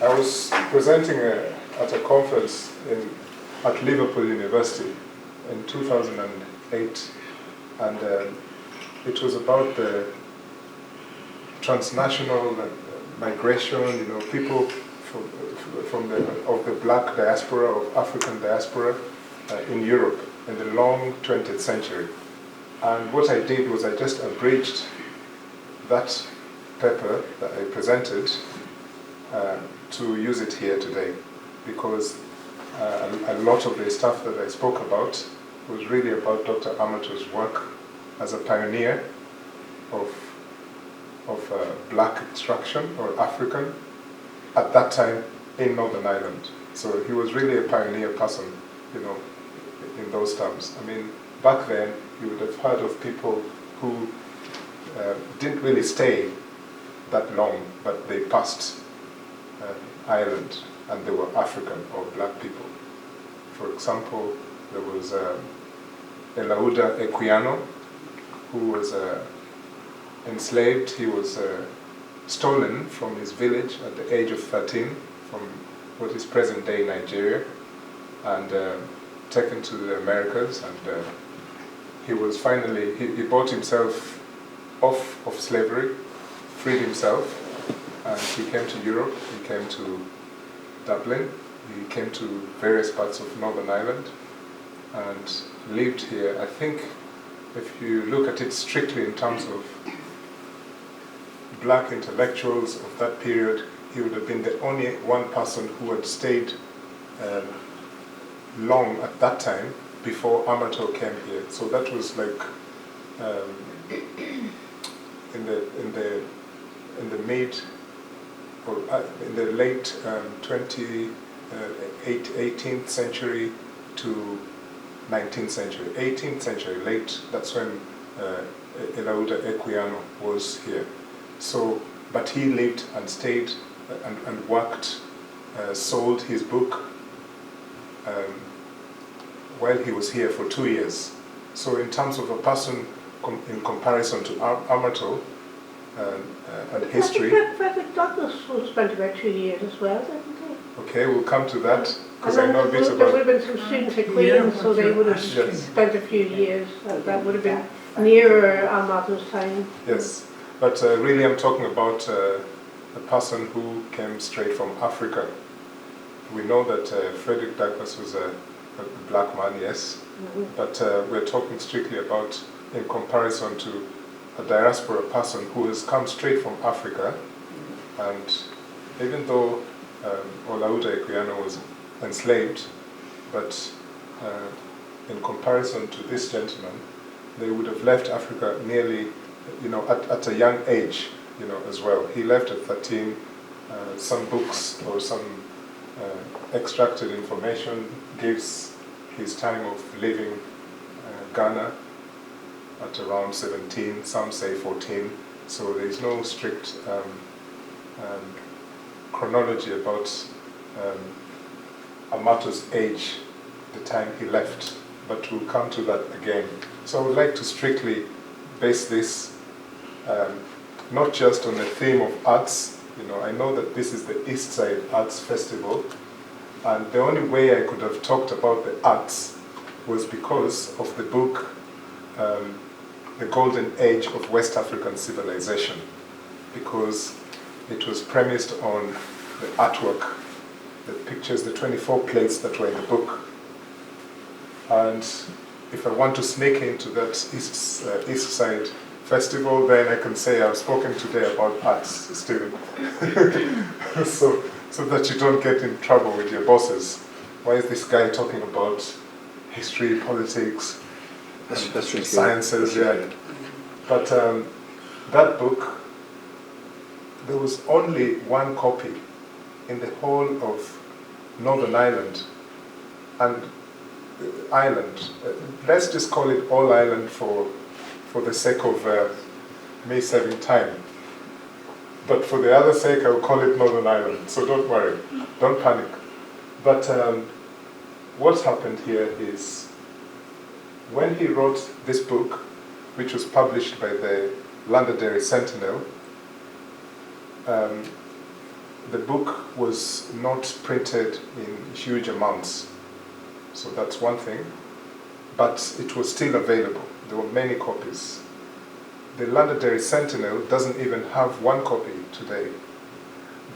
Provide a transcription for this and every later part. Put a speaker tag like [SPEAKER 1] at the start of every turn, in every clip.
[SPEAKER 1] I was presenting at a conference at Liverpool University in 2008, and it was about the transnational migration, people of the black diaspora, of African diaspora in Europe in the long 20th century. And what I did was I just abridged that paper that I presented to use it here today, because a lot of the stuff that I spoke about was really about Dr. Armattoe's work as a pioneer of black extraction, or African, at that time in Northern Ireland. So he was really a pioneer person, in those terms. I mean, back then, you would have heard of people who didn't really stay that long, but they passed Ireland, and they were African or black people. For example, there was Elauda Equiano, who was enslaved. He was stolen from his village at the age of 13 from what is present-day Nigeria, and taken to the Americas, and he was finally, he bought himself off of slavery, freed himself, and he came to Europe, he came to Dublin, he came to various parts of Northern Ireland, and lived here. I think if you look at it strictly in terms of black intellectuals of that period, he would have been the only one person who had stayed long at that time before Armattoe came here. So that was like in the mid, or in the late 18th century to 19th century. 18th century, late, that's when Elauda Equiano was here. So, but he lived and stayed and worked, sold his book while he was here for 2 years. So in terms of a person in comparison to Armattoe and history...
[SPEAKER 2] Frederick Douglass spent about 2 years as well, didn't he?
[SPEAKER 1] Okay, we'll come to that, because I know a bit about...
[SPEAKER 2] There would have been some students at Queen's, so they would have spent a few years. That would have been nearer Armattoe's time.
[SPEAKER 1] Yes, but really I'm talking about a person who came straight from Africa. We know that Frederick Douglass was a black man, yes, but we're talking strictly about, in comparison to a diaspora person who has come straight from Africa, and even though Elauda Equiano was enslaved, but in comparison to this gentleman, they would have left Africa nearly, at a young age, as well. He left at 13. Some books or some extracted information gives his time of leaving Ghana at around 17, some say 14, so there is no strict chronology about Armattoe's age, the time he left, but we'll come to that again. So I would like to strictly base this not just on the theme of arts. I know that this is the Eastside Arts Festival, and the only way I could have talked about the arts was because of the book, The Golden Age of West African Civilization, because it was premised on the artwork, the pictures, the 24 plates that were in the book. And if I want to sneak into that Eastside Festival, then I can say I've spoken today about arts, Stephen. so that you don't get in trouble with your bosses. Why is this guy talking about history, politics, sciences? Yeah. But that book, there was only one copy in the whole of Northern Ireland. And Ireland, let's just call it all Ireland for the sake of me saving time. But for the other sake, I'll call it Northern Ireland, so don't worry, don't panic. But what happened here is, when he wrote this book, which was published by the Londonderry Sentinel, the book was not printed in huge amounts, so that's one thing, but it was still available. There were many copies. The Londonderry Sentinel doesn't even have one copy today.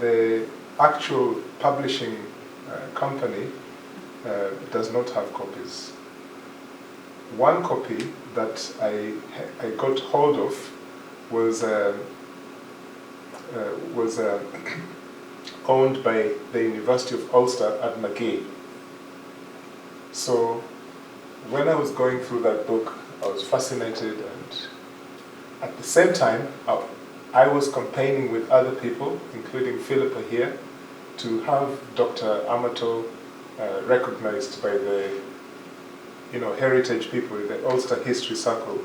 [SPEAKER 1] The actual publishing company does not have copies. One copy that I got hold of was owned by the University of Ulster at McGee. So when I was going through that book, I was fascinated, and at the same time, I was campaigning with other people, including Philippa here, to have Dr. Armattoe recognized by the heritage people in the Ulster History Circle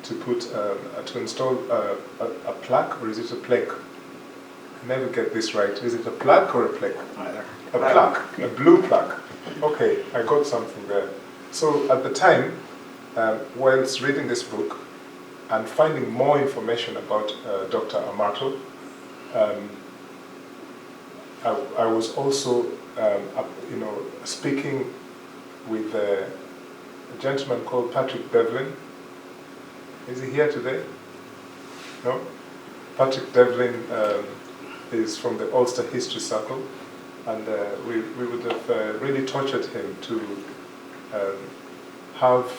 [SPEAKER 1] to install a plaque, or is it a plaque? I never get this right. Is it a plaque or a plaque?
[SPEAKER 3] Either.
[SPEAKER 1] A plaque, a blue plaque. Okay, I got something there. So at the time, whilst reading this book and finding more information about Dr. Armattoe, I was also, speaking with a gentleman called Patrick Devlin. Is he here today? No? Patrick Devlin is from the Ulster History Circle, and we would have really tortured him to have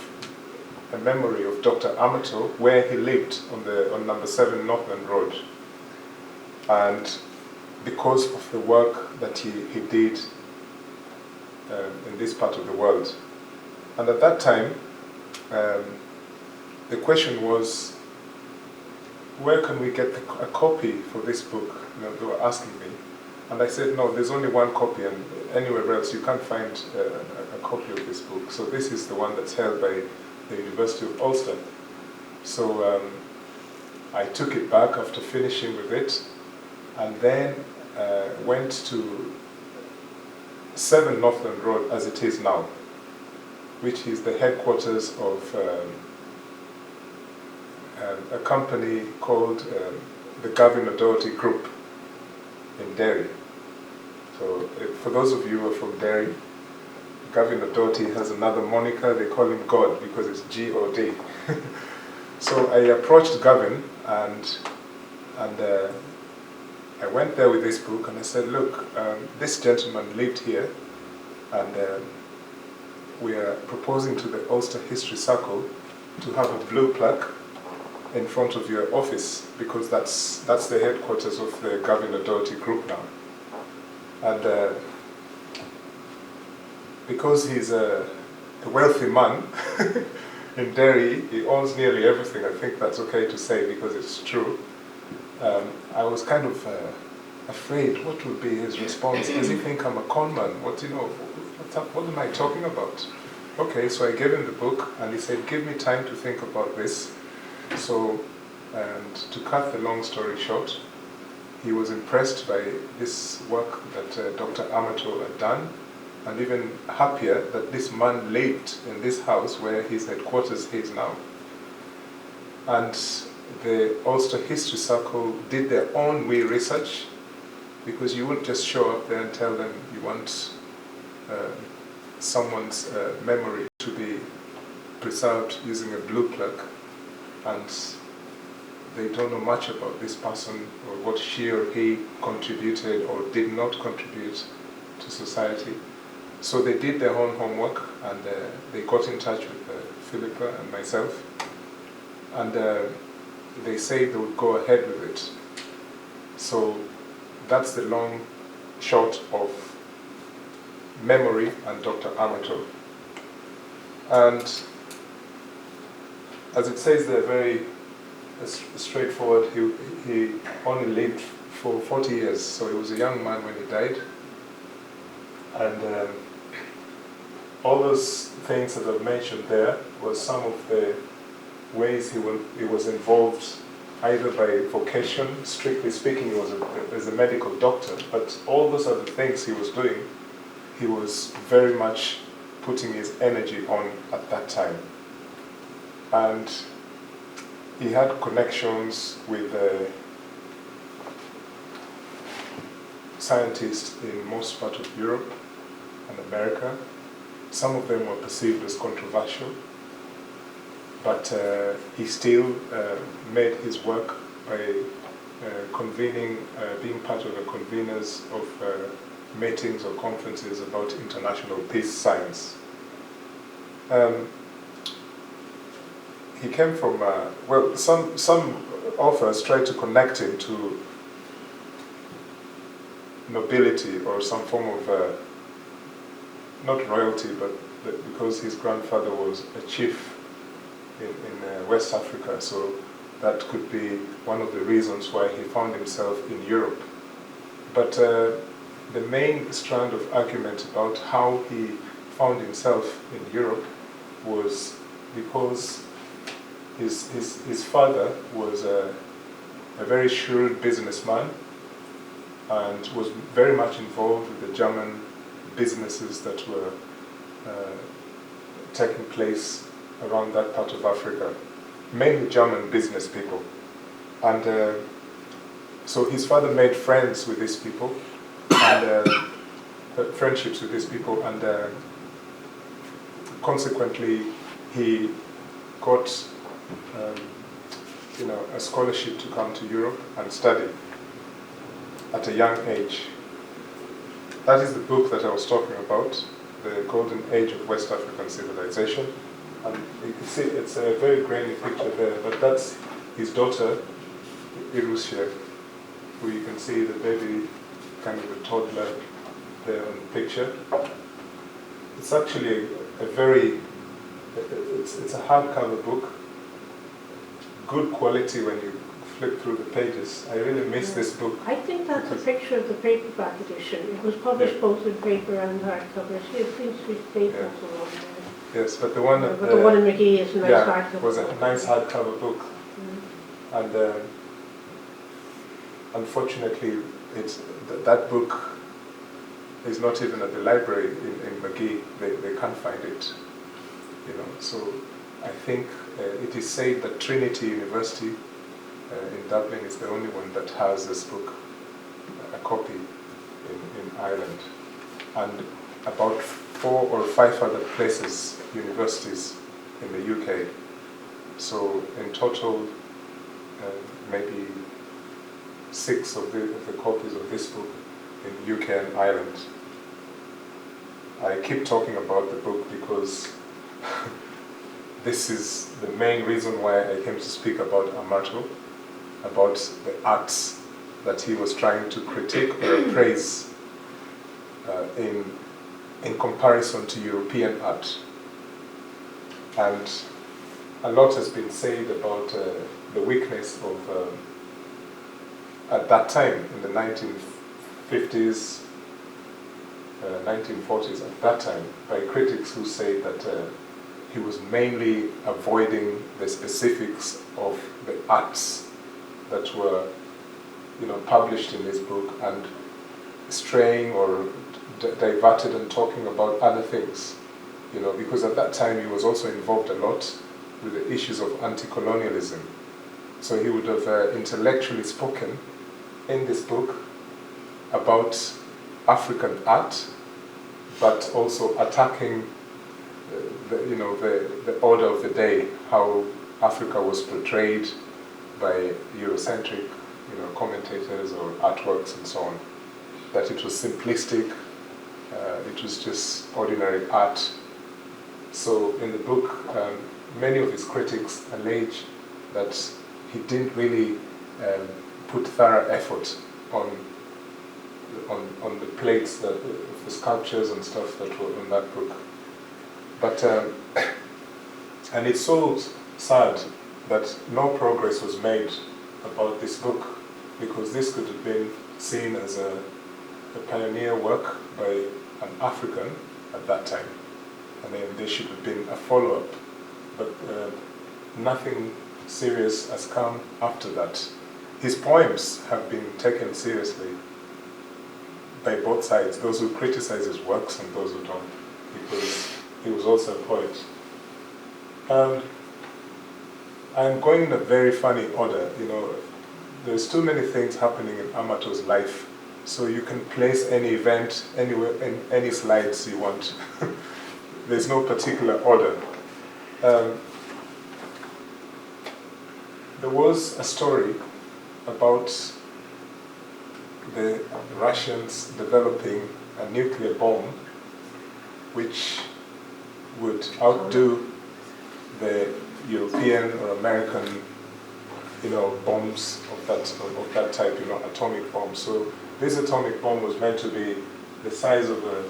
[SPEAKER 1] a memory of Dr. Armattoe where he lived on number 7 Northland Road. And because of the work that he did in this part of the world. And at that time, the question was, where can we get a copy for this book? They were asking me. And I said, no, there's only one copy, and anywhere else you can't find a copy of this book. So this is the one that's held by the University of Ulster. So I took it back after finishing with it, and then went to 7 Northland Road as it is now, which is the headquarters of a company called the Gavin Doherty Group in Derry. So for those of you who are from Derry, Gavin Doherty has another moniker. They call him God because it's G-O-D. So I approached Gavin, and I went there with this book, and I said, look, this gentleman lived here, and we are proposing to the Ulster History Circle to have a blue plaque in front of your office, because that's the headquarters of the Gavin Doherty Group now. And because he's a wealthy man in Derry, he owns nearly everything. I think that's okay to say because it's true. I was kind of afraid what would be his response. Does he think I'm a con man? What am I talking about? Okay, so I gave him the book, and he said, give me time to think about this. So, and to cut the long story short, he was impressed by this work that Dr. Armattoe had done, and even happier that this man lived in this house where his headquarters is now. And the Ulster History Circle did their own wee research, because you wouldn't just show up there and tell them you want someone's memory to be preserved using a blue plaque, and they don't know much about this person or what she or he contributed or did not contribute to society. So they did their own homework, and they got in touch with Philippa and myself, and they said they would go ahead with it. So that's the long short of memory and Dr. Armattoe. And as it says there, very straightforward, he only lived for 40 years, so he was a young man when he died. And all those things that I've mentioned there was some of the ways he was involved, either by vocation, strictly speaking he was a medical doctor, but all those other things he was doing, he was very much putting his energy on at that time. And he had connections with scientists in most part of Europe and America. Some of them were perceived as controversial, but he still made his work by being part of the conveners of meetings or conferences about international peace science. He came from, some authors tried to connect him to nobility or some form of, not royalty, but because his grandfather was a chief in West Africa, so that could be one of the reasons why he found himself in Europe. But the main strand of argument about how he found himself in Europe was because his father was a very shrewd businessman and was very much involved with the German businesses that were taking place around that part of Africa, mainly German business people. And so his father made friends with these people, and friendships with these people, and consequently he got a scholarship to come to Europe and study at a young age. That is the book that I was talking about, The Golden Age of West African Civilization. And you can see it's a very grainy picture there, but that's his daughter, Irusha, who you can see the baby, kind of a toddler there on the picture. It's actually it's a hardcover book, good quality when you flip through the pages. I really miss this book.
[SPEAKER 2] I think that's a picture of the paperback edition. It was published both in paper and hardcover. See, it seems to be papers along there.
[SPEAKER 1] Yes, but the one
[SPEAKER 2] but the one in McGee is a nice hardcover.
[SPEAKER 1] Was a nice hardcover book. And unfortunately, that book is not even at the library in McGee. They can't find it. So I think it is said that Trinity University in Dublin is the only one that has this book, a copy in Ireland, and about 4 or 5 other places, universities in the UK. So in total, maybe 6 of the copies of this book in UK and Ireland. I keep talking about the book because this is the main reason why I came to speak about Armattoe, about the arts that he was trying to critique or appraise in comparison to European art. And a lot has been said about the weakness of, at that time, in the 1950s, 1940s, at that time, by critics who say that he was mainly avoiding the specifics of the arts that were, published in this book, and straying or diverted and talking about other things, because at that time he was also involved a lot with the issues of anti-colonialism. So he would have intellectually spoken in this book about African art, but also attacking the order of the day, how Africa was portrayed by Eurocentric commentators or artworks and so on, that it was simplistic, it was just ordinary art. So in the book, many of his critics allege that he didn't really put thorough effort on the plates, the sculptures and stuff that were in that book. But and it's so sad that no progress was made about this book, because this could have been seen as a pioneer work by an African at that time, and then there should have been a follow-up. But nothing serious has come after that. His poems have been taken seriously by both sides, those who criticize his works and those who don't, because he was also a poet. I'm going in a very funny order. There's too many things happening in Armattoe's life So you can place any event anywhere, in any slides you want. There's no particular order. There was a story about the Russians developing a nuclear bomb which would outdo the European or American, bombs of that type, atomic bombs. So this atomic bomb was meant to be the size of a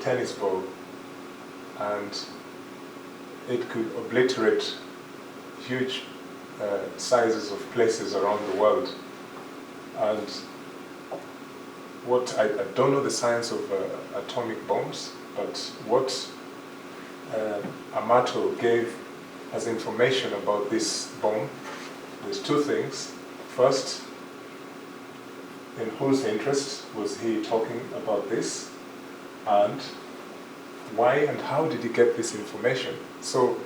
[SPEAKER 1] tennis ball, and it could obliterate huge sizes of places around the world. And I don't know the science of atomic bombs, but what Armattoe gave as information about this bomb, there's two things. First, in whose interest was he talking about this, and why and how did he get this information? So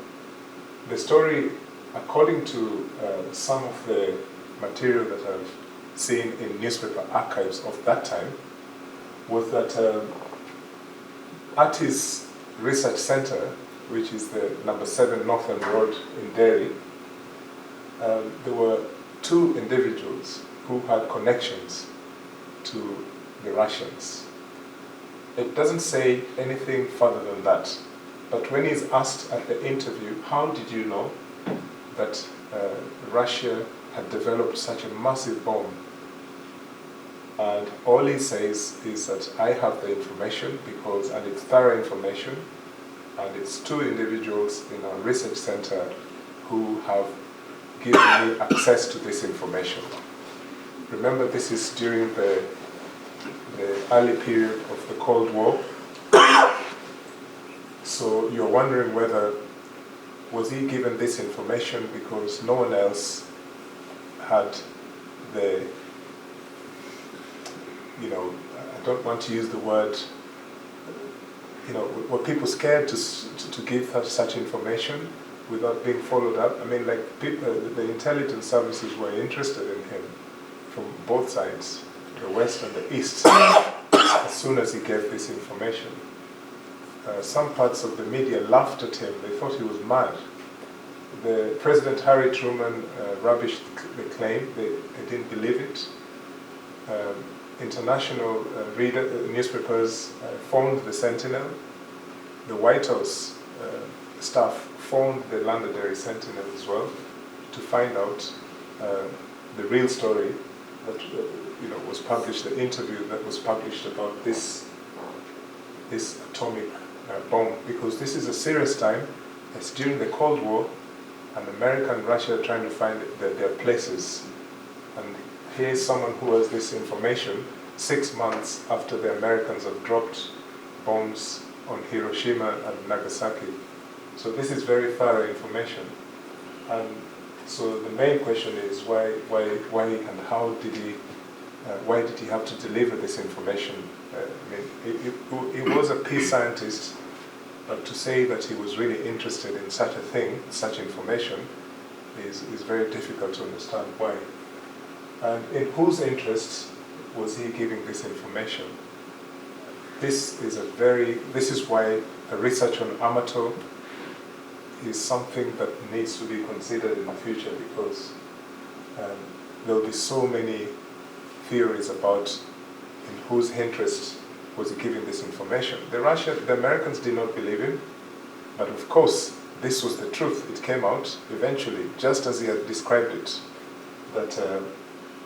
[SPEAKER 1] the story, according to some of the material that I've seen in newspaper archives of that time, was that at his research center, which is the number 7 Northern Road in Derry, there were two individuals who had connections to the Russians. It doesn't say anything further than that. But when he's asked at the interview, how did you know that Russia had developed such a massive bomb? And all he says is that I have the information and it's thorough information, and it's two individuals in our research center who have given me access to this information. Remember, this is during the early period of the Cold War. So you're wondering whether, was he given this information because no one else had the, I don't want to use the word, were people scared to give such information without being followed up? I mean, the intelligence services were interested in him from both sides, the West and the East, as soon as he gave this information. Some parts of the media laughed at him. They thought he was mad. The President Harry Truman rubbished the claim. They didn't believe it. International newspapers phoned the Sentinel. The White House staff phoned the Londonderry Sentinel as well to find out the real story that was published, the interview that was published about this atomic bomb, because this is a serious time. It's during the Cold War, and America and Russia are trying to find their places. And here's someone who has this information 6 months after the Americans have dropped bombs on Hiroshima and Nagasaki. So this is very thorough information. And so the main question is why and how did he, why did he have to deliver this information? He was a peace scientist, but to say that he was really interested in such a thing, such information, is very difficult to understand why. And in whose interest was he giving this information? This is why a research on Armattoe is something that needs to be considered in the future, because there will be so many theories about in whose interest was he giving this information. The Americans did not believe him, but of course this was the truth. It came out eventually, just as he had described it, that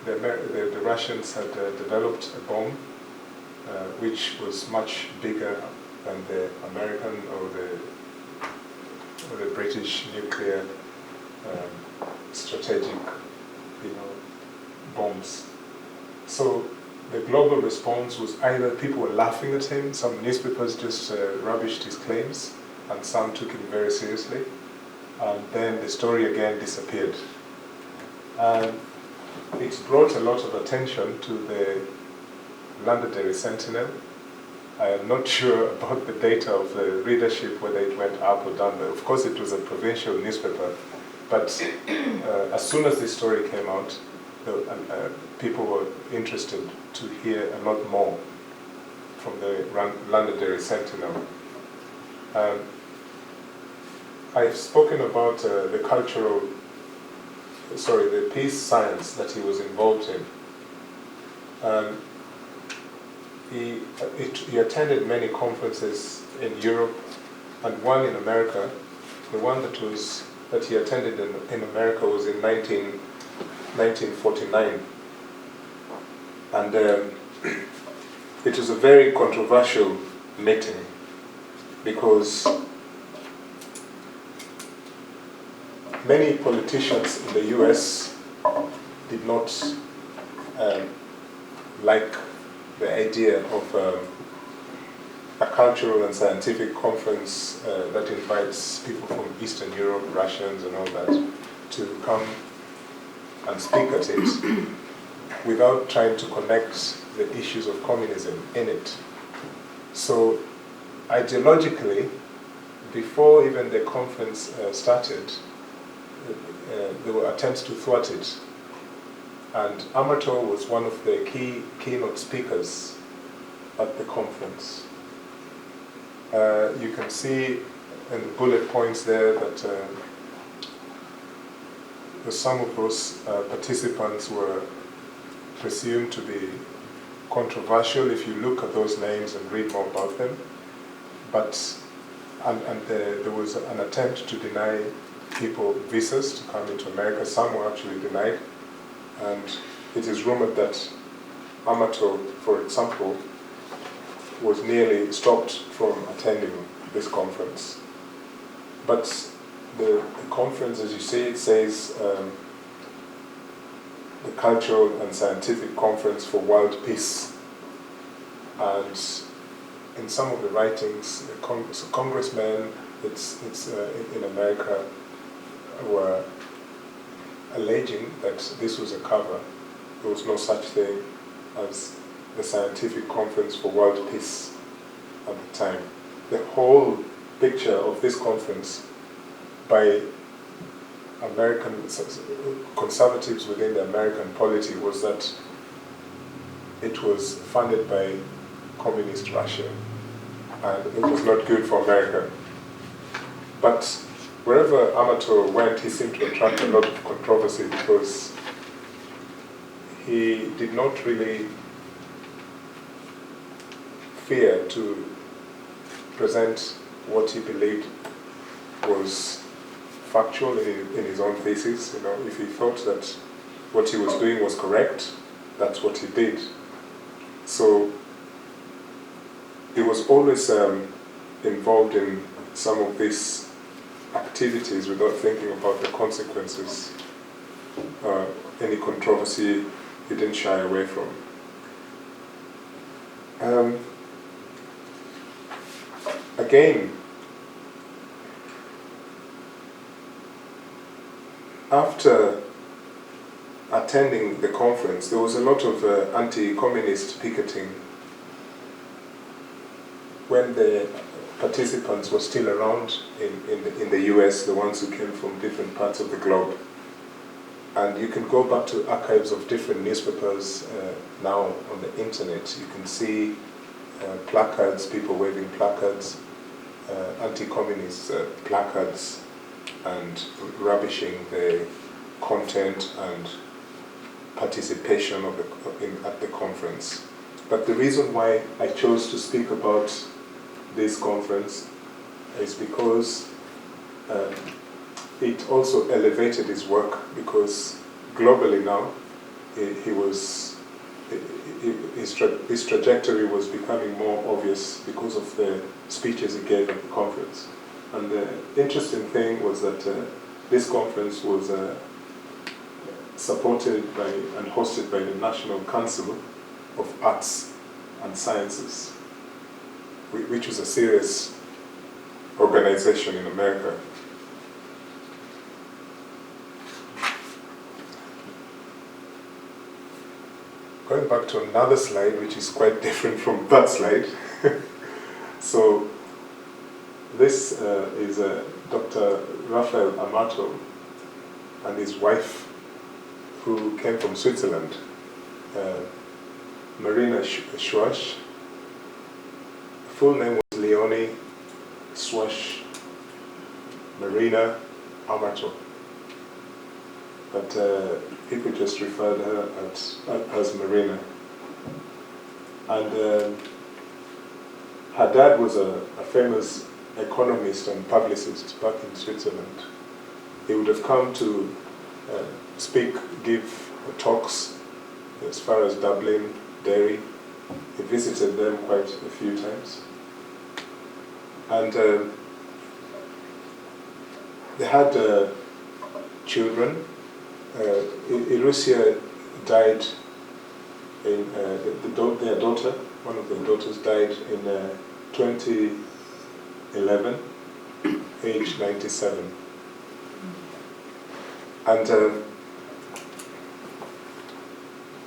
[SPEAKER 1] the Russians had developed a bomb which was much bigger than the American or the British nuclear strategic, bombs. So the global response was either people were laughing at him, some newspapers just rubbished his claims, and some took him very seriously, and then the story again disappeared. And it brought a lot of attention to the Londonderry Sentinel. I am not sure about the data of the readership, whether it went up or down. Of course, it was a provincial newspaper, but as soon as this story came out, people were interested to hear a lot more from the Londonderry Sentinel. I've spoken about the peace science that he was involved in. He attended many conferences in Europe and one in America. The one that he attended in America was in 1949. And it was a very controversial meeting because many politicians in the US did not like the idea of a cultural and scientific conference that invites people from Eastern Europe, Russians and all that, to come and speak at it without trying to connect the issues of communism in it. So ideologically, before even the conference started, there were attempts to thwart it. And Armattoe was one of the keynote speakers at the conference. You can see in the bullet points there that some of those participants were presumed to be controversial if you look at those names and read more about them. There was an attempt to deny people visas to come into America. Some were actually denied. And it is rumored that Armattoe, for example, was nearly stopped from attending this conference. But the conference, as you see, it says the Cultural and Scientific Conference for World Peace. And in some of the writings, congressmen in America were alleging that this was a cover. There was no such thing as the Scientific Conference for World Peace at the time. The whole picture of this conference by American conservatives within the American polity was that it was funded by communist Russia and it was not good for America. But wherever Armattoe went, he seemed to attract a lot of controversy because he did not really fear to present what he believed was factual in his own thesis. If he thought that what he was doing was correct, that's what he did. So he was always involved in some of these activities without thinking about the consequences. Any controversy he didn't shy away from. Again, after attending the conference, there was a lot of anti-communist picketing when the participants were still around in the US, the ones who came from different parts of the globe. And you can go back to archives of different newspapers now on the internet. You can see placards, people waving placards, anti-communist placards, and rubbishing the content and participation at the conference. But the reason why I chose to speak about this conference is because it also elevated his work, because globally now his trajectory was becoming more obvious because of the speeches he gave at the conference. And the interesting thing was that this conference was supported by and hosted by the National Council of Arts and Sciences, which was a serious organization in America. Going back to another slide, which is quite different from that slide. So this is Dr. Armattoe and his wife, who came from Switzerland, Marina Schwasch. Full name was Leonie Schwasch Marina Armattoe, but people just referred her as Marina. And her dad was a famous economist and publicist back in Switzerland. He would have come to give talks as far as Dublin, Derry. He visited them quite a few times. And they had children. Irussia died in, their daughter, one of their daughters died in 2011, age 97. And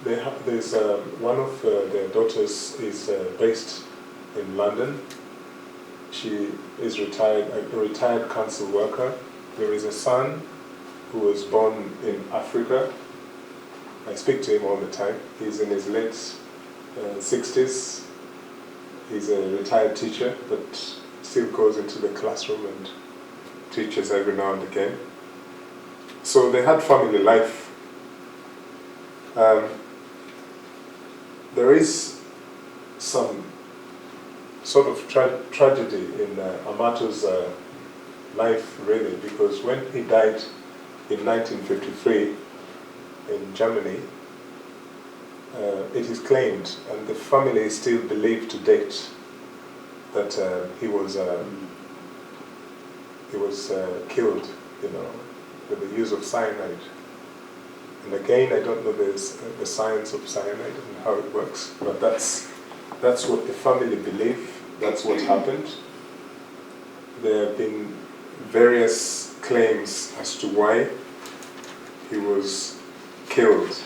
[SPEAKER 1] there's one of their daughters is based in London. She is retired, a retired council worker. There is a son who was born in Africa. I speak to him all the time. He's in his late 60s. He's a retired teacher, but still goes into the classroom and teaches every now and again. So they had family life. There is some sort of tragedy in Armattoe's life, really, because when he died in 1953 in Germany, it is claimed, and the family still believe to date, that he was killed, with the use of cyanide. And again, I don't know the science of cyanide and how it works, but that's what the family believe. That's what happened. There have been various claims as to why he was killed.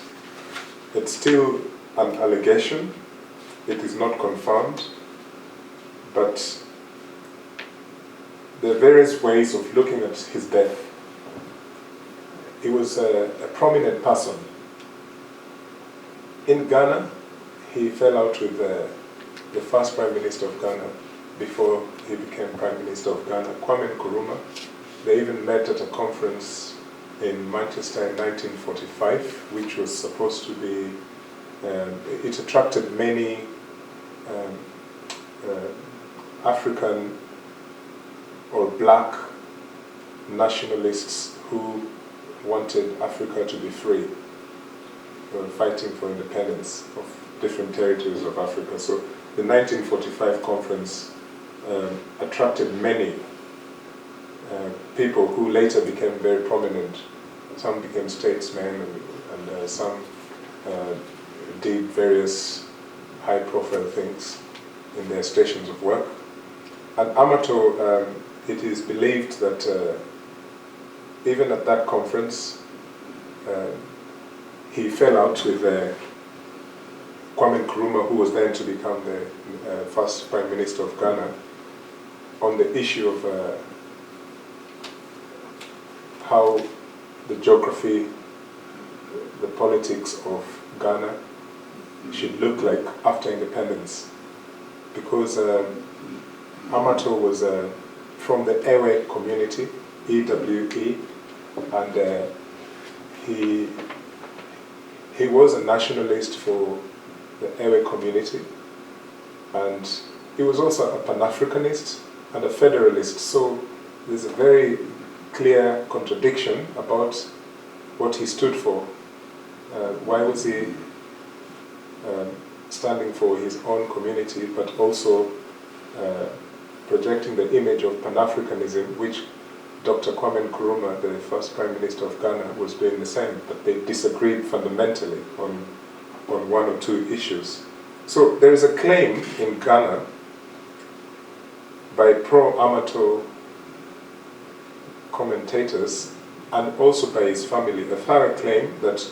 [SPEAKER 1] It's still an allegation. It is not confirmed, but there are various ways of looking at his death. He was a prominent person. In Ghana, he fell out with the first Prime Minister of Ghana before he became Prime Minister of Ghana, Kwame Nkrumah. They even met at a conference in Manchester in 1945, which was supposed to be, it attracted many African or black nationalists who wanted Africa to be free. They were fighting for independence of different territories of Africa. So the 1945 conference attracted many people who later became very prominent. Some became statesmen, and some did various high-profile things in their stations of work. And Armattoe, it is believed that even at that conference, he fell out with Kwame Nkrumah, who was then to become the first Prime Minister of Ghana, on the issue of how the geography, the politics of Ghana should look like after independence. Because Armattoe was from the Ewe community, EWE, and he was a nationalist for the Ewe community, and he was also a Pan-Africanist and a Federalist. So there's a very clear contradiction about what he stood for. Why was he standing for his own community, but also projecting the image of Pan-Africanism, which Dr. Kwame Nkrumah, the first Prime Minister of Ghana, was doing the same, but they disagreed fundamentally on one or two issues. So there is a claim in Ghana by pro-Armattoe commentators and also by his family, a thorough claim that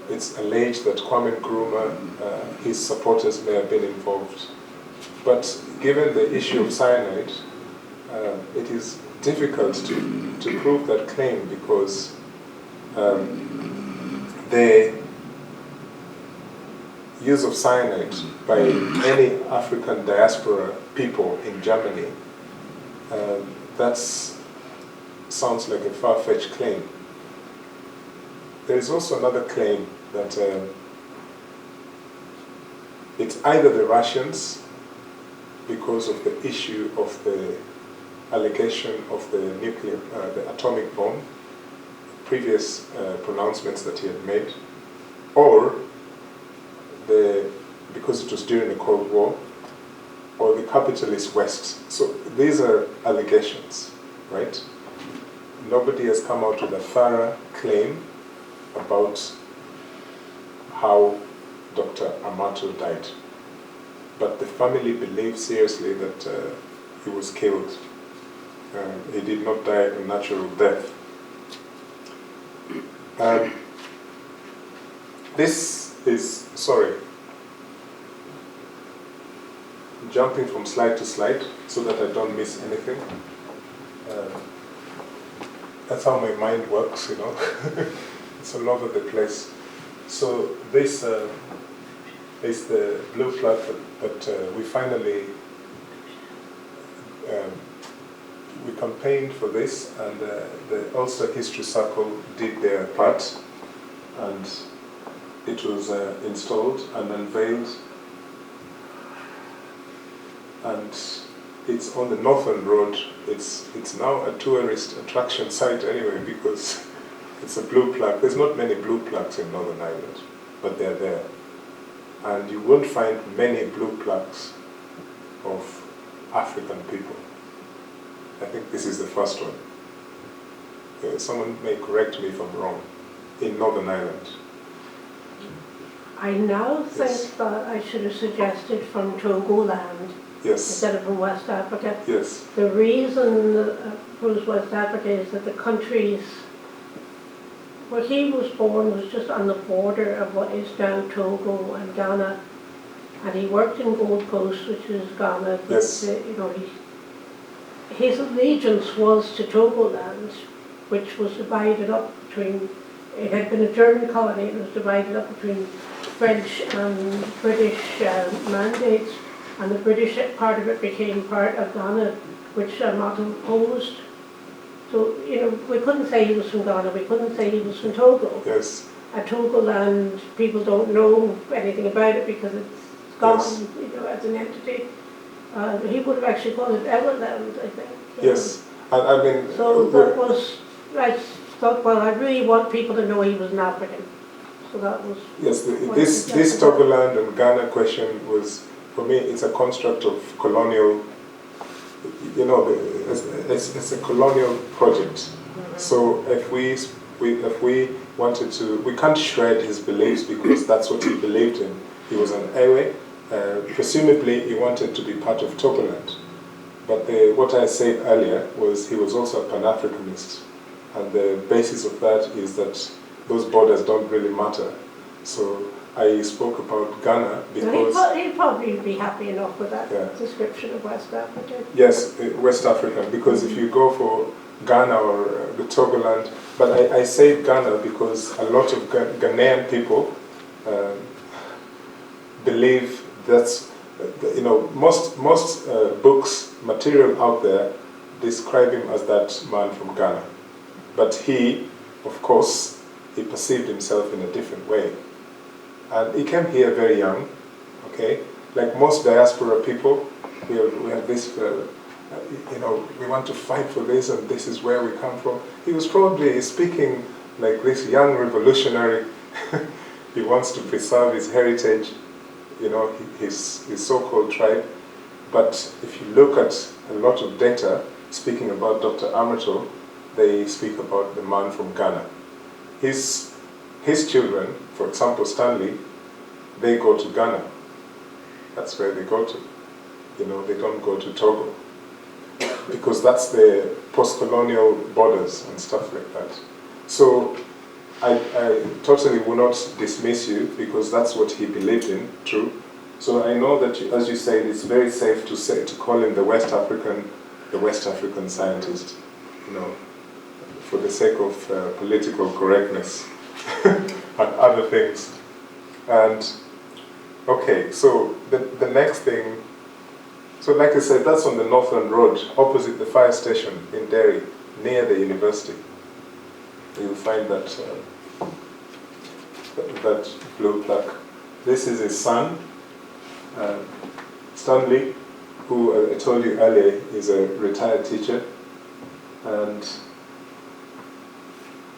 [SPEAKER 1] it's alleged that Kwame Nkrumah, his supporters may have been involved. But given the issue of cyanide, it is difficult to prove that claim because the use of cyanide by any African diaspora people in Germany, that sounds like a far-fetched claim. There is also another claim that it's either the Russians, because of the issue of the allegation of the the atomic bomb, previous pronouncements that he had made, or because it was during the Cold War, or the capitalist West. So these are allegations, right? Nobody has come out with a thorough claim about how Dr. Armattoe died. But the family believes seriously that he was killed. He did not die a natural death. This is, sorry, jumping from slide to slide so that I don't miss anything. That's how my mind works, you know. It's all over the place. So this is the blue plaque that we finally we campaigned for this, and the Ulster History Circle did their part, and it was installed and unveiled, and it's on the Northern Road. It's now a tourist attraction site anyway, because it's a blue plaque. There's not many blue plaques in Northern Ireland, but they're there. And you won't find many blue plaques of African people. I think this is the first one. Someone may correct me if I'm wrong, in Northern Ireland.
[SPEAKER 2] I now think that I should have suggested from Togoland instead of from West Africa.
[SPEAKER 1] Yes.
[SPEAKER 2] The reason I chose West Africa is that the countries where he was born was just on the border of what is now Togo and Ghana, and he worked in Gold Coast, which is Ghana.
[SPEAKER 1] Yes.
[SPEAKER 2] You know, his allegiance was to Togoland, which was divided up between. It had been a German colony. It was divided up between French and British mandates, and the British part of it became part of Ghana, which Armattoe opposed. So, you know, we couldn't say he was from Ghana, we couldn't say he was from Togo.
[SPEAKER 1] Yes.
[SPEAKER 2] At Togoland, people don't know anything about it because it's gone, you know, as an entity. He would have actually called it Everland, I think.
[SPEAKER 1] Yes. I mean...
[SPEAKER 2] So that was, I thought, well, I really want people to know he was an African. So that was... Yes,
[SPEAKER 1] this Togoland and Ghana question was, for me, it's a construct of colonial, you know, it's a colonial project. So if we wanted to, we can't shred his beliefs because that's what he believed in. He was an Ewe. Presumably he wanted to be part of Togoland. But what I said earlier was he was also a Pan-Africanist. And the basis of that is that those borders don't really matter. So I spoke about Ghana because...
[SPEAKER 2] He'd probably be happy enough with that description of West Africa.
[SPEAKER 1] Yes, West African, because if you go for Ghana or the Togoland, but I say Ghana because a lot of Ghanaian people believe that's, you know, most books, material out there describe him as that man from Ghana. But he, of course, he perceived himself in a different way. And he came here very young, okay? Like most diaspora people, we have this, you know, we want to fight for this and this is where we come from. He was probably speaking like this young revolutionary. He wants to preserve his heritage, you know, his so-called tribe. But if you look at a lot of data speaking about Dr. Armattoe, they speak about the man from Ghana. His children, for example, Stanley, they go to Ghana. That's where they go to. You know, they don't go to Togo. Because that's the post-colonial borders and stuff like that. So I totally will not dismiss you because that's what he believed in, true. So I know that, as you said, it's very safe to call him the West African scientist, you know, for the sake of political correctness. and other things. And okay, so the next thing, so like I said, that's on the Northern Road, opposite the fire station in Derry, near the university. You'll find that that blue plaque. This is his son, Stanley, who I told you earlier is a retired teacher, and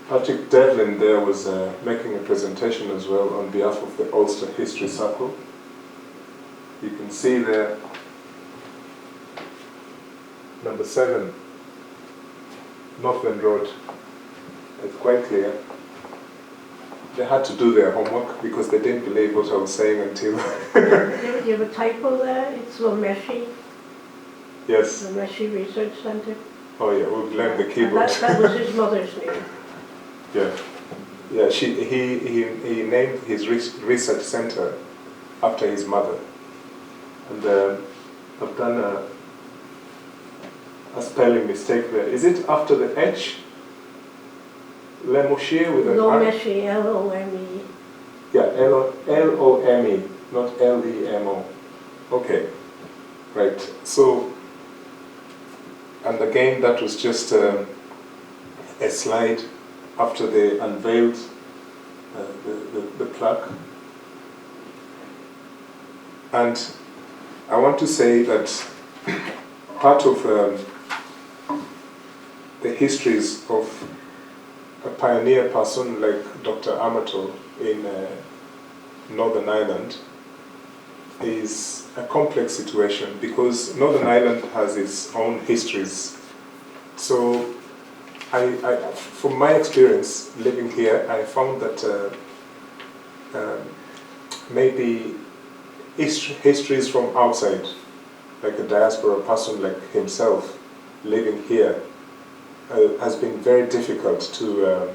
[SPEAKER 1] Patrick Devlin there was making a presentation as well on behalf of the Ulster History Circle. You can see there, number 7, Northland Road. It's quite clear. They had to do their homework because they didn't believe what I was saying until...
[SPEAKER 2] You have a typo there, it's Lomeshi.
[SPEAKER 1] Yes.
[SPEAKER 2] Lomeshi Research Centre.
[SPEAKER 1] Oh yeah, we'll blame the keyboard.
[SPEAKER 2] That was his mother's name.
[SPEAKER 1] Yeah. Yeah, he named his research centre after his mother. And I've done a spelling mistake there. Is it after the H? Lemoshier with an R?
[SPEAKER 2] Lomeshi, L-O-M-E.
[SPEAKER 1] Yeah, L-O-M-E, not L-E-M-O. Okay, right. So, and again, that was just a slide after they unveiled the plaque. And I want to say that part of the histories of a pioneer person like Dr. Armattoe in Northern Ireland is a complex situation because Northern Ireland has its own histories. So from my experience living here, I found that maybe histories from outside, like a diaspora person like himself living here, has been very difficult to,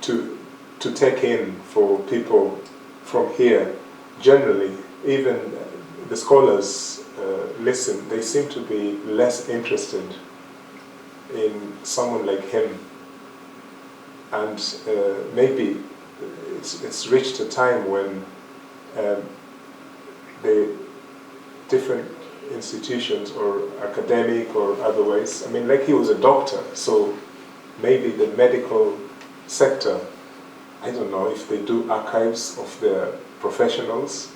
[SPEAKER 1] to take in for people from here. Generally, even the scholars listen, they seem to be less interested in someone like him. And maybe it's reached a time when the different institutions or academic or otherwise, I mean, like he was a doctor, so maybe the medical sector, I don't know if they do archives of their professionals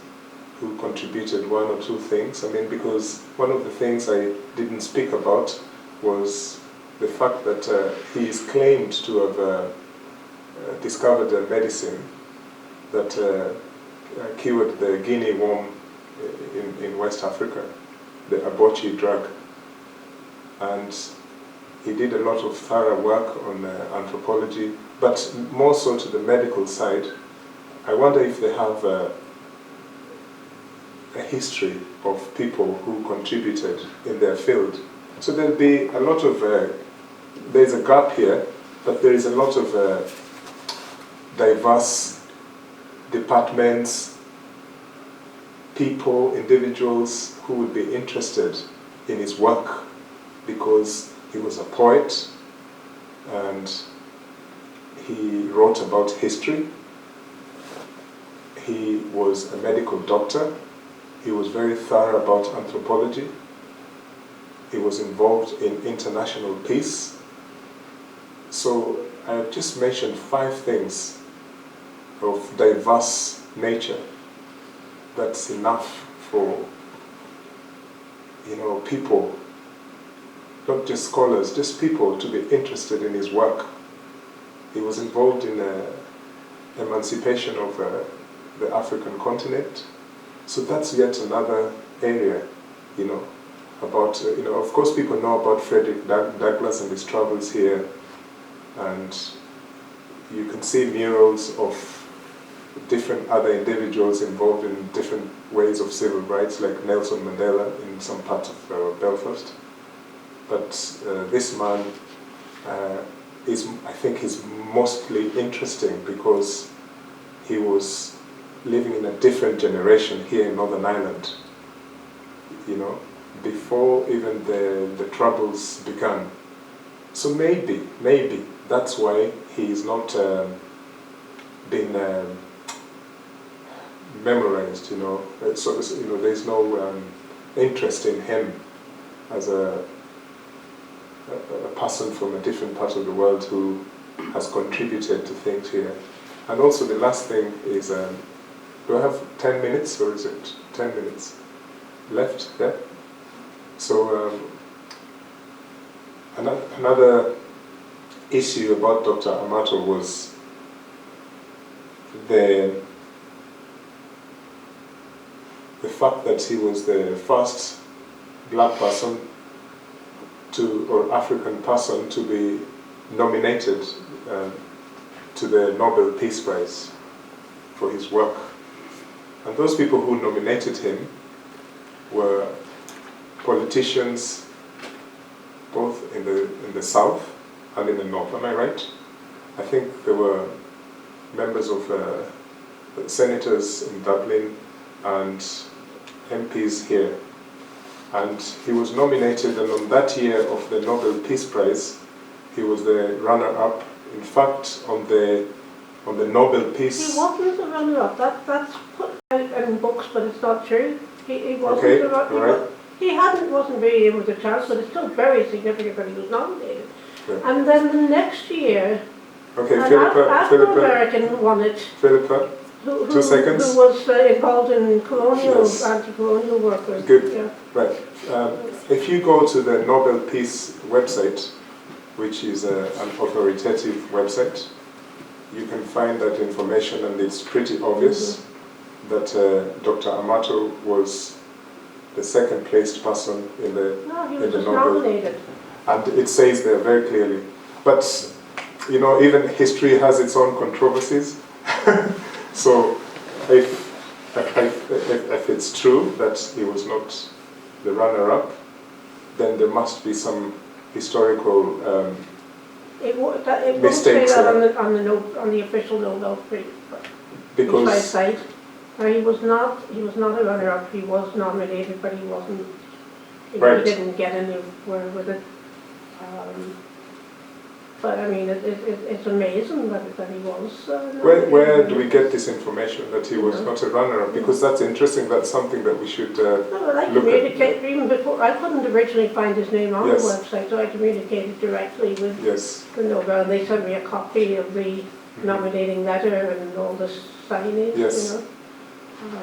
[SPEAKER 1] who contributed one or two things. I mean, because one of the things I didn't speak about was the fact that he is claimed to have discovered a medicine that cured the guinea worm in West Africa, the aborchi drug. And he did a lot of thorough work on anthropology, but more so to the medical side. I wonder if they have a history of people who contributed in their field. So there'll be a lot of, there's a gap here, but there is a lot of diverse departments, people, individuals who would be interested in his work because he was a poet and he wrote about history. He was a medical doctor. He was very thorough about anthropology. He was involved in international peace. So I've just mentioned 5 things of diverse nature. That's enough for, people, not just scholars, just people to be interested in his work. He was involved in the emancipation of the African continent. So that's yet another area, about, of course people know about Frederick Douglass and his travels here, and you can see murals of different other individuals involved in different ways of civil rights, like Nelson Mandela in some parts of Belfast. But this man I think is mostly interesting because he was living in a different generation here in Northern Ireland, before even the Troubles began. So maybe that's why he is not been memorized, So there's no interest in him as a person from a different part of the world who has contributed to things here. And also the last thing is, do I have 10 minutes or is it 10 minutes left? Yeah. So another issue about Dr. Armattoe was the fact that he was the first black person or African person to be nominated to the Nobel Peace Prize for his work. And those people who nominated him were politicians both in the south and in the north. Am I right? I think there were members of senators in Dublin and MPs here. And he was nominated, and on that year of the Nobel Peace Prize, he was the runner-up. In fact, on the Nobel Peace...
[SPEAKER 2] He wasn't the runner-up. That's put out in books, but it's not true. He wasn't
[SPEAKER 1] okay,
[SPEAKER 2] the runner-up. He wasn't really able to chance, but it's still very significant that he was nominated. Okay. And then the next year, an Afro-American won it.
[SPEAKER 1] Philippa, 2 seconds.
[SPEAKER 2] Who was involved in colonial, anti-colonial workers.
[SPEAKER 1] Good,
[SPEAKER 2] yeah.
[SPEAKER 1] Right. If you go to the Nobel Peace website, which is an authoritative website, you can find that information, and it's pretty obvious that Dr. Armattoe was the second placed person in the
[SPEAKER 2] he was
[SPEAKER 1] Nobel.
[SPEAKER 2] Nominated.
[SPEAKER 1] And it says there very clearly. But even history has its own controversies. So if it's true that he was not the runner-up, then there must be some historical
[SPEAKER 2] it
[SPEAKER 1] mistakes
[SPEAKER 2] won't say that on the official Nobel Peace site. He was not a runner-up. He was nominated, but he wasn't. He didn't get anywhere with it. But I mean, it's amazing that he was.
[SPEAKER 1] Where do we get this information that he was not a runner-up? Because that's interesting. That's something that we should look at.
[SPEAKER 2] Even before, I couldn't originally find his name on the website, so I communicated directly with the Nobel, and they sent me a copy of the nominating letter and all the signage.
[SPEAKER 1] Yes.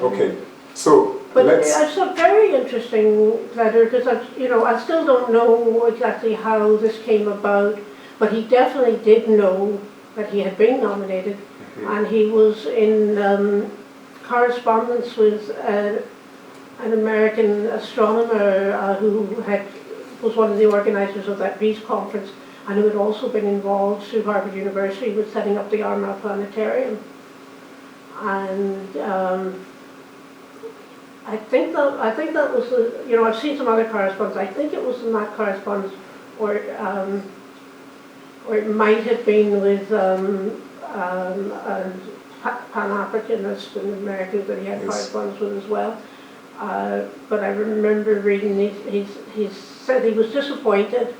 [SPEAKER 1] Okay. So.
[SPEAKER 2] But it's a very interesting letter because I still don't know exactly how this came about. But he definitely did know that he had been nominated, and he was in correspondence with an American astronomer who was one of the organizers of that peace conference, and who had also been involved through Harvard University with setting up the Armagh Planetarium. And I think that was I've seen some other correspondence. I think it was in that correspondence, or it might have been with Pan-Africanists and Americans that he had correspondence with as well. But I remember reading he said he was disappointed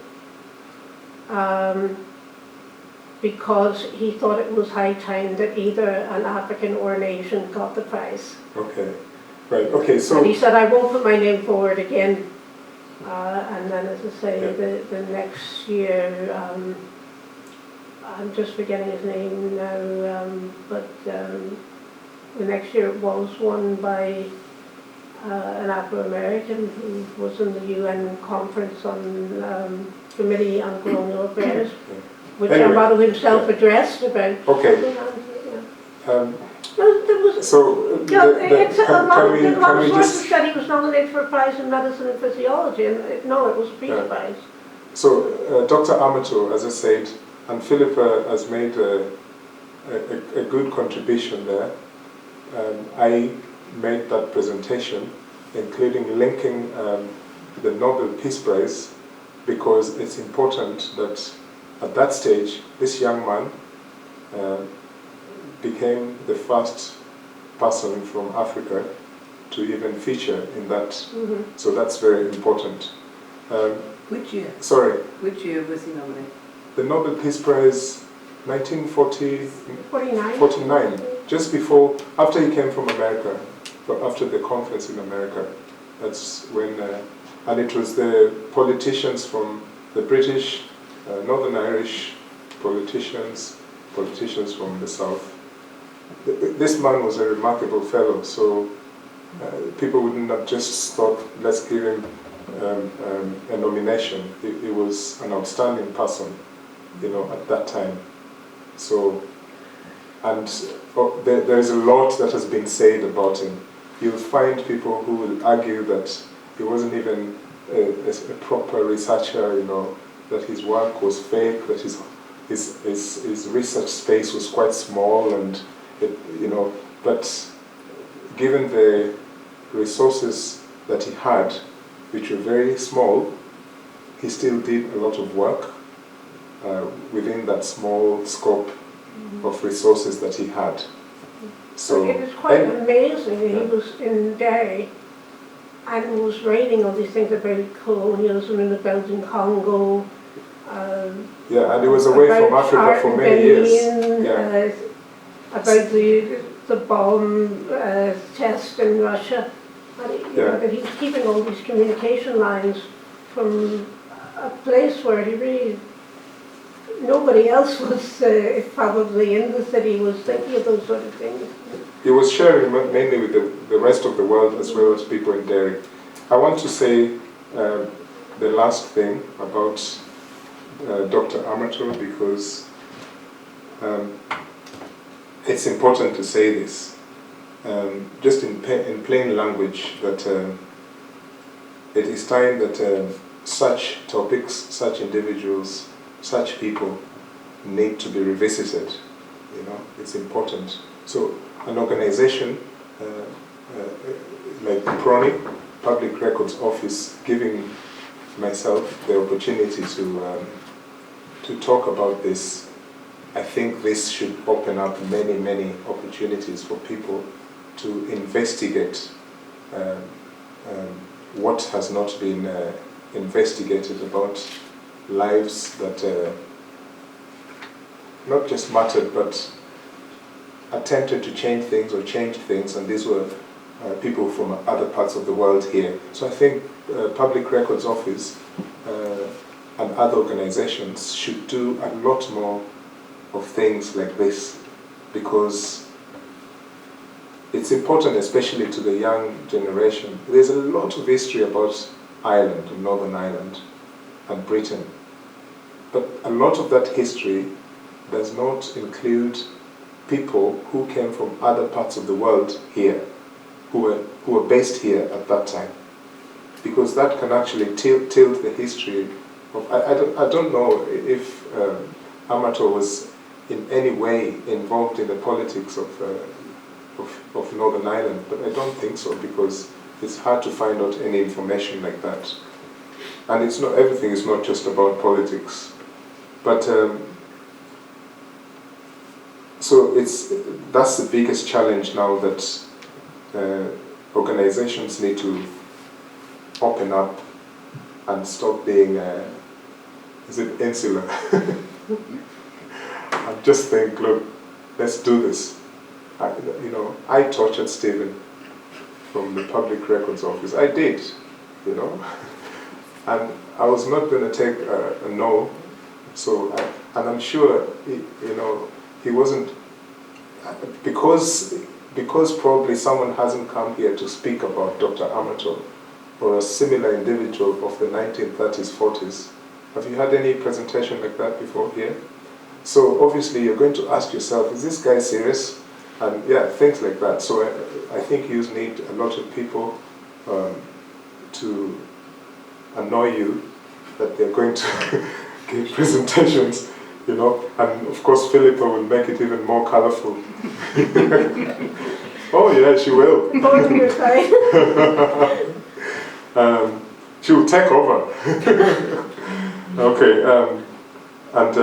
[SPEAKER 2] because he thought it was high time that either an African or an Asian got the prize.
[SPEAKER 1] Okay, right. Okay, so.
[SPEAKER 2] And he said, "I won't put my name forward again." And then, as I say, the next year. I'm just forgetting his name now, but the next year it was won by an Afro-American who was in the UN conference on Committee on Colonial Affairs, which Armattoe himself addressed about.
[SPEAKER 1] Okay.
[SPEAKER 2] A lot of sources said he was nominated for a prize in medicine and physiology, and no, it was a peace prize.
[SPEAKER 1] So Dr. Armattoe, as I said, and Philippa has made a good contribution there. I made that presentation, including linking the Nobel Peace Prize, because it's important that at that stage, this young man became the first person from Africa to even feature in that. So that's very important.
[SPEAKER 3] Which year?
[SPEAKER 1] Sorry?
[SPEAKER 3] Which year was he nominated?
[SPEAKER 1] the Nobel Peace Prize, 1949,
[SPEAKER 2] 49.
[SPEAKER 1] just before, after he came from America, after the conference in America. That's when, and it was the politicians from the British, Northern Irish politicians from the South. This man was a remarkable fellow, so people would not just stop, let's give him a nomination. He was an outstanding person, at that time. So, and there is a lot that has been said about him. You'll find people who will argue that he wasn't even a proper researcher, that his work was fake, that his research space was quite small, and but given the resources that he had, which were very small, he still did a lot of work within that small scope of resources that he had. So
[SPEAKER 2] it was quite amazing that he was in Derry and was writing all these things about colonialism in the Belgian Congo.
[SPEAKER 1] And he was away from Africa for many years.
[SPEAKER 2] About the bomb test in Russia. And that he was keeping all these communication lines from a place where he really, nobody else was probably in the city was thinking of those sort of things.
[SPEAKER 1] He was sharing mainly with the rest of the world as well as people in Derry. I want to say the last thing about Dr. Armattoe, because it's important to say this, just in plain language, that it is time that such topics, such individuals, such people need to be revisited. It's important. So an organization like PRONI, Public Records Office, giving myself the opportunity to talk about this, I think this should open up many, many opportunities for people to investigate what has not been investigated about lives that not just mattered, but attempted to change things or changed things, and these were people from other parts of the world here. So I think Public Records Office and other organizations should do a lot more of things like this, because it's important, especially to the young generation. There's a lot of history about Ireland, and Northern Ireland, and Britain, but a lot of that history does not include people who came from other parts of the world here, who were based here at that time, because that can actually tilt the history of. I don't know if Armattoe was in any way involved in the politics of Northern Ireland, but I don't think so, because it's hard to find out any information like that. And it's not, everything is not just about politics, but so that's the biggest challenge now, that organizations need to open up and stop being insular. And just think, look, let's do this. I tortured Stephen from the Public Records Office. I did, and I was not going to take a no. So, and I'm sure, he wasn't, because probably someone hasn't come here to speak about Dr. Armattoe or a similar individual of the 1930s, 40s. Have you had any presentation like that before here? So obviously you're going to ask yourself, is this guy serious? And things like that. So I think you need a lot of people to annoy you that they're going to give presentations, and of course Philippa will make it even more colorful. Oh yeah, she will.
[SPEAKER 2] Both of your side.
[SPEAKER 1] She will take over. Okay, and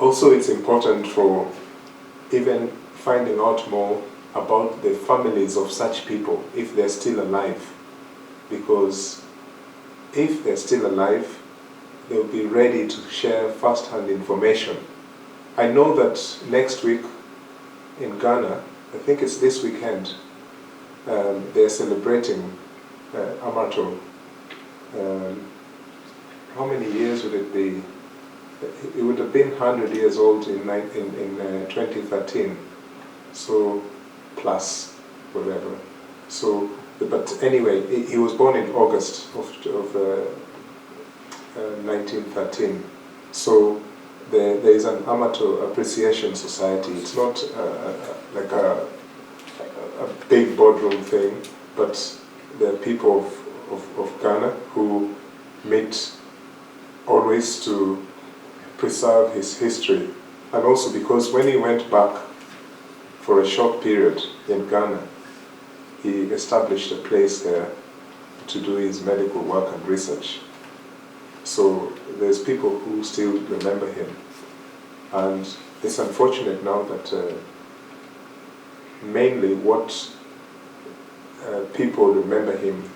[SPEAKER 1] also it's important for even finding out more about the families of such people, if they're still alive. Because if they're still alive, they'll be ready to share first-hand information. I know that next week in Ghana, I think it's this weekend, they're celebrating Armattoe. How many years would it be? It would have been 100 years old in 2013, so plus whatever. So, but anyway, he was born in August of 1913. So there is an Armattoe Appreciation Society. It's not like a big boardroom thing, but there are people of Ghana who meet always to preserve his history. And also because when he went back for a short period in Ghana, he established a place there to do his medical work and research. So there's people who still remember him. And it's unfortunate now that mainly what people remember him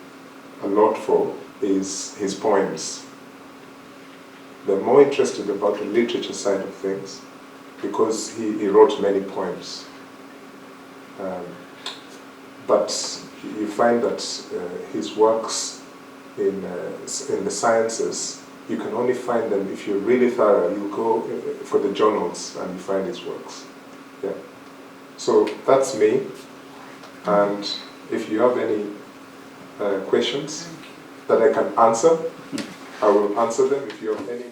[SPEAKER 1] a lot for is his poems. They're more interested about the literature side of things because he wrote many poems. But you find that his works in the sciences, you can only find them if you're really thorough. You go for the journals and you find his works. Yeah. So that's me. And if you have any questions that I can answer, I will answer them. If you have any